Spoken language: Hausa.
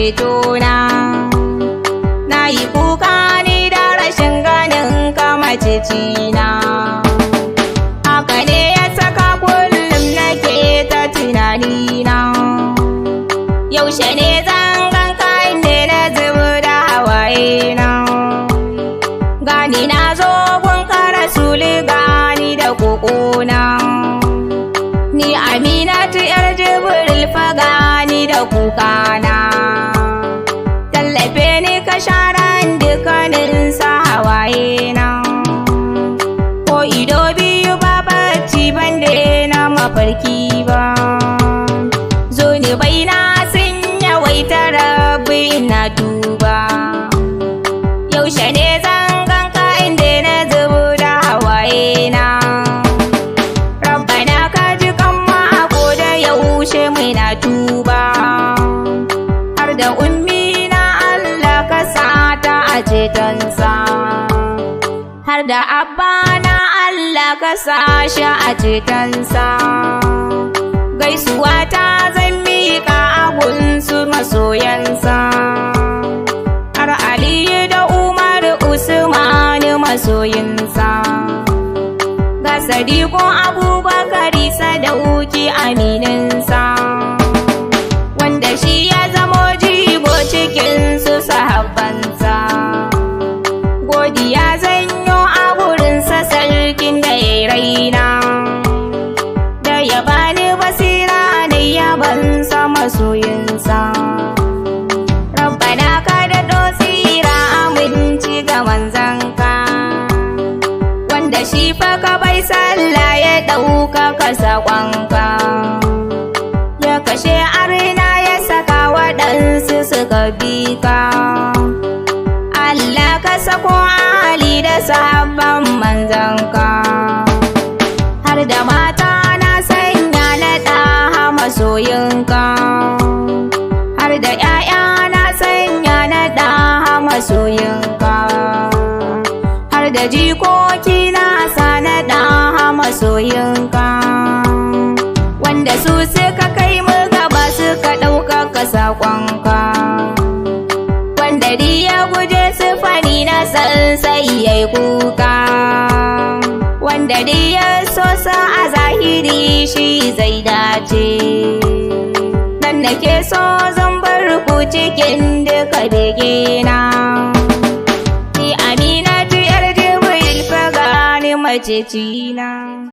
cetona. Na yi kuka ni da rashin ganin ka macecina. Haka ne ya saka kullum nake ta tunanina. Yaushe ne zan ganka inda na zubo da hawayena. Gani na zo gunka Rasulu gani da kokona. Ni Aminatu yar Jibril fa gani da kukana. Tallafe ni ka share dukkanin sa hawayena. Ko ido biyu ba bacci bande na mafarki ba. Zunubai na sun yawaita Rabbi ina duba. Yaushe ne zan ganka inda na zubo da hawayena. Rabbana ka ji kan mako da yaushe muna tuba. Har da ummi na Allah ka sata a cetonsa. Har da abba na Allah ka sa shi a cetonsa. Gaisuwa ta zan miƙa a gunsu masoyansa. Har Aliyu da Umar Usmanu masoyinsa. Ga Sadiqo Abubakar Sadauki amininsa. Wanda shi ya zamo jigo cikin su sahabbansa. Godiya zanyo a gurinsa sarkin da ya raina. Da ya bani basira da yabansa masoyinsa. Rabbana ka daɗo tsira aminci ga manzanka. Wanda shi fa ka bai sallah ya ɗaukaka saƙonka. Ya kashe arna ya saka waɗansu suka bi ka. Allah ka sako Ali da sahabban manzanka. Har da mata na sanya na ɗaha masoyinka. Har da ‘ya'ya na sanya na ɗaha masoyinka. Har da jikoki na sa na ɗaha masoyinka. Wanda su suka kai mu gaba suka ɗaukaka saƙonka. Wanda ya guje su fani na san sai ya yi kuka. Wanda ya so sa a zahiri shi zai dace. Nan nake so zan bar ku cikin duka begena. Ni Aminatu yar Jibril fa gani macecina.